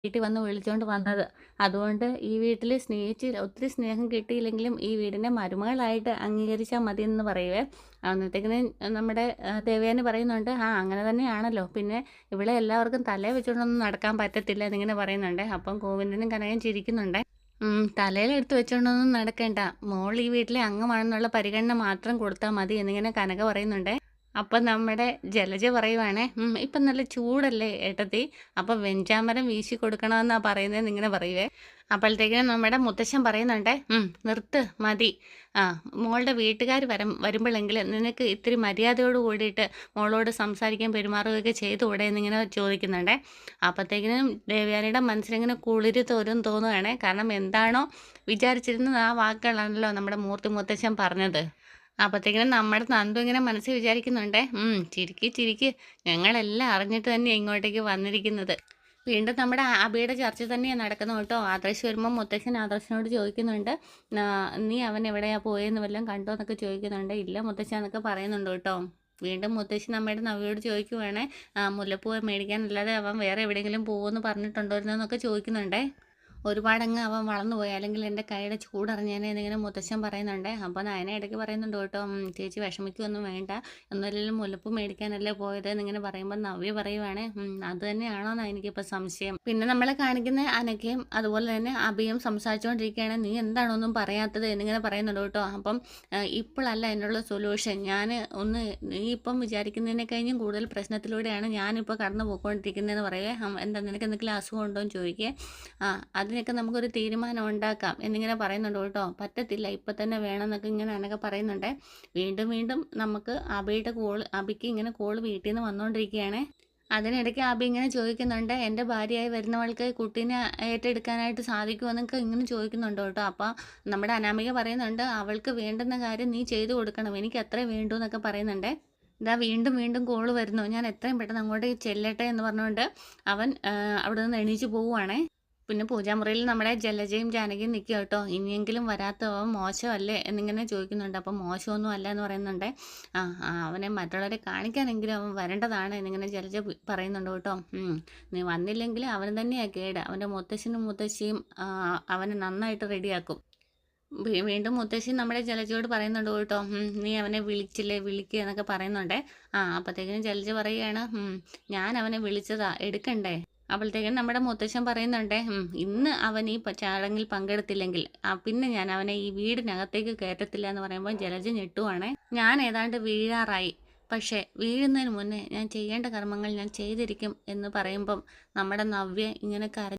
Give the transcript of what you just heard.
വീട്ടിൽ വന്ന് വിളിച്ചോണ്ട് വന്നത്. അതുകൊണ്ട് ഈ വീട്ടിൽ ഒത്തിരി സ്നേഹം കിട്ടിയില്ലെങ്കിലും ഈ വീടിൻ്റെ മരുമകളായിട്ട് അംഗീകരിച്ചാൽ മതിയെന്ന് പറയുവേ. അന്നത്തേക്കിന് നമ്മുടെ ദേവയാനി പറയുന്നുണ്ട്, അങ്ങനെ തന്നെയാണല്ലോ. പിന്നെ ഇവിടെ എല്ലാവർക്കും തലയിൽ വെച്ചുകൊണ്ടൊന്നും നടക്കാൻ പറ്റത്തില്ല എന്നിങ്ങനെ പറയുന്നുണ്ട്. അപ്പം ഗോവിന്ദനും കനകയും ചിരിക്കുന്നുണ്ട്. തലയിലെടുത്ത് വെച്ചുകൊണ്ടൊന്നും നടക്കണ്ട. മോൾ ഈ വീട്ടിലെ അംഗമാണെന്നുള്ള പരിഗണന മാത്രം കൊടുത്താൽ മതി എന്നിങ്ങനെ കനക പറയുന്നുണ്ട്. അപ്പം നമ്മുടെ ജലജ പറയുവാണേ, ഇപ്പം നല്ല ചൂടല്ലേ ഏട്ടത്തി, അപ്പം വെഞ്ചാമരം വീശി കൊടുക്കണമെന്നാ പറയുന്നതെന്ന് ഇങ്ങനെ പറയുവേ. അപ്പോഴത്തേക്കിനും നമ്മുടെ മുത്തശ്ശൻ പറയുന്നുണ്ട്, നിർത്ത് മതി. ആ മോളുടെ വീട്ടുകാർ വരുമ്പോഴെങ്കിലും നിനക്ക് ഇത്തിരി മര്യാദയോട് കൂടിയിട്ട് മോളോട് സംസാരിക്കാൻ പെരുമാറുകയൊക്കെ ചെയ്തുകൂടെ എന്നിങ്ങനെ ചോദിക്കുന്നുണ്ട്. അപ്പോഴത്തേക്കിനും ദേവയാനിയുടെ മനസ്സിലിങ്ങനെ കുളിര് തോന്നുകയാണേ. കാരണം എന്താണോ വിചാരിച്ചിരുന്നത് ആ വാക്കുകളാണല്ലോ നമ്മുടെ മൂർത്തി മുത്തശ്ശൻ പറഞ്ഞത്. അപ്പോഴത്തേക്കിനും നമ്മുടെ നന്ദു ഇങ്ങനെ മനസ്സിൽ വിചാരിക്കുന്നുണ്ട്, ചിരിക്ക് ചിരിക്ക്, ഞങ്ങളെല്ലാം അറിഞ്ഞിട്ട് തന്നെയാണ് ഇങ്ങോട്ടേക്ക് വന്നിരിക്കുന്നത്. വീണ്ടും നമ്മുടെ അബിയുടെ ചർച്ച തന്നെയാണ് നടക്കുന്നത് കേട്ടോ. ആദർശ് വരുമ്പോൾ മുത്തശ്ശൻ ആദർശനോട് ചോദിക്കുന്നുണ്ട്, നീ അവൻ എവിടെയാണ് പോയെന്ന് വല്ലതും കണ്ടോ എന്നൊക്കെ ചോദിക്കുന്നുണ്ട്. ഇല്ല മുത്തശ്ശ എന്നൊക്കെ പറയുന്നുണ്ട് കേട്ടോ. വീണ്ടും മുത്തശ്ശി നമ്മുടെ നവ്യോട് ചോദിക്കുവാണേ, മുല്ലപ്പൂ മേടിക്കാനല്ലാതെ അവൻ വേറെ എവിടെയെങ്കിലും പോകുമെന്ന് പറഞ്ഞിട്ടുണ്ടോ എന്നൊക്കെ ചോദിക്കുന്നുണ്ടേ. ഒരുപാടങ്ങ് അവൻ വളർന്നു പോയി, അല്ലെങ്കിൽ എൻ്റെ കൈയുടെ ചൂടറിഞ്ഞേനെ എന്നിങ്ങനെ മുത്തശ്ശൻ പറയുന്നുണ്ട്. അപ്പോൾ നയന ഇടയ്ക്ക് പറയുന്നുണ്ട് കേട്ടോ, ചേച്ചി വിഷമിക്കൊന്നും വേണ്ട, ഒന്നുമില്ലെങ്കിലും മുല്ലപ്പൂ മേടിക്കാനല്ലേ പോയത് എന്നിങ്ങനെ പറയുമ്പോൾ നവ്യ പറയുവാണേ, അത് തന്നെയാണോന്നാണ് എനിക്കിപ്പോൾ സംശയം. പിന്നെ നമ്മളെ കാണിക്കുന്ന അനക്കയും അതുപോലെ തന്നെ അഭിയും സംസാരിച്ചുകൊണ്ടിരിക്കുകയാണ്. നീ എന്താണൊന്നും പറയാത്തത് എന്നിങ്ങനെ പറയുന്നുണ്ട് കേട്ടോ. അപ്പം ഇപ്പോഴല്ല അതിനുള്ള സൊല്യൂഷൻ, ഞാൻ നീ ഇപ്പം വിചാരിക്കുന്നതിനെ കഴിഞ്ഞും കൂടുതൽ പ്രശ്നത്തിലൂടെയാണ് ഞാനിപ്പോൾ കടന്നു പോയിക്കൊണ്ടിരിക്കുന്നതെന്ന് പറയുവേ. എന്താ നിനക്ക് എന്തെങ്കിലും അസുഖം ഉണ്ടോ എന്ന് ചോദിക്കേ. അതിനൊക്കെ നമുക്കൊരു തീരുമാനം ഉണ്ടാക്കാം എന്നിങ്ങനെ പറയുന്നുണ്ട് കേട്ടോ. പറ്റത്തില്ല, ഇപ്പം തന്നെ വേണമെന്നൊക്കെ ഇങ്ങനെ അനക്കെ പറയുന്നുണ്ട്. വീണ്ടും നമുക്ക് അബിക്ക് ഇങ്ങനെ കോള് വീട്ടിൽ നിന്ന് വന്നുകൊണ്ടിരിക്കുകയാണ്. അതിനിടയ്ക്ക് അബി ഇങ്ങനെ ചോദിക്കുന്നുണ്ട്, എൻ്റെ ഭാര്യയായി വരുന്നവൾക്ക് കുട്ടീനെ ഏറ്റെടുക്കാനായിട്ട് സാധിക്കുമെന്നൊക്കെ ഇങ്ങനെ ചോദിക്കുന്നുണ്ട് കേട്ടോ. അപ്പോൾ നമ്മുടെ അനാമിക പറയുന്നുണ്ട്, അവൾക്ക് വേണ്ടുന്ന കാര്യം നീ ചെയ്തു കൊടുക്കണം, എനിക്ക് അത്രേ വേണ്ടൂ എന്നൊക്കെ പറയുന്നുണ്ട്. ഇതാ വീണ്ടും കോള് വരുന്നു, ഞാൻ എത്രയും പെട്ടെന്ന് അങ്ങോട്ട് ചെല്ലട്ടെ എന്ന് പറഞ്ഞുകൊണ്ട് അവൻ അവിടെ നിന്ന് എണീച്ച് പോവുകയാണേ. പിന്നെ പൂജാമുറിയിൽ നമ്മുടെ ജലജയും ജാനകിയും നിൽക്കുക കേട്ടോ. ഇനിയെങ്കിലും വരാത്തവൻ മോശമല്ലേ എന്നിങ്ങനെ ചോദിക്കുന്നുണ്ട്. അപ്പം മോശമൊന്നും അല്ല എന്ന് പറയുന്നുണ്ട്. അവനെ മറ്റുള്ളവരെ കാണിക്കാനെങ്കിലും അവൻ വരേണ്ടതാണ് എന്നിങ്ങനെ ജലജ പറയുന്നുണ്ട് കേട്ടോ. നീ വന്നില്ലെങ്കിൽ അവൻ തന്നെയാണ് കേട്, അവൻ്റെ മുത്തശ്ശനും മുത്തശ്ശിയും അവനെ നന്നായിട്ട് റെഡിയാക്കും. വീണ്ടും മുത്തശ്ശി നമ്മുടെ ജലജയോട് പറയുന്നുണ്ട് കേട്ടോ, നീ അവനെ വിളിച്ചില്ലേ, വിളിക്കുക എന്നൊക്കെ പറയുന്നുണ്ട്. അപ്പോഴത്തേക്കിനും ജലജ പറയുകയാണ്, ഞാൻ അവനെ വിളിച്ചതാ, എടുക്കണ്ടേ. അപ്പോഴത്തേക്കും നമ്മുടെ മുത്തശ്ശൻ പറയുന്നുണ്ട്, ഇന്ന് അവൻ ഈ ചടങ്ങിൽ പങ്കെടുത്തില്ലെങ്കിൽ പിന്നെ ഞാൻ അവനെ ഈ വീടിനകത്തേക്ക് കയറ്റത്തില്ല എന്ന് പറയുമ്പോൾ ജലജ ഞെട്ടുവാണ്. ഞാൻ ഏതാണ്ട് വീഴാറായി, പക്ഷേ വീഴുന്നതിന് മുന്നേ ഞാൻ ചെയ്യേണ്ട കർമ്മങ്ങൾ ഞാൻ ചെയ്തിരിക്കും എന്ന് പറയുമ്പം നമ്മുടെ നവ്യ ഇങ്ങനെ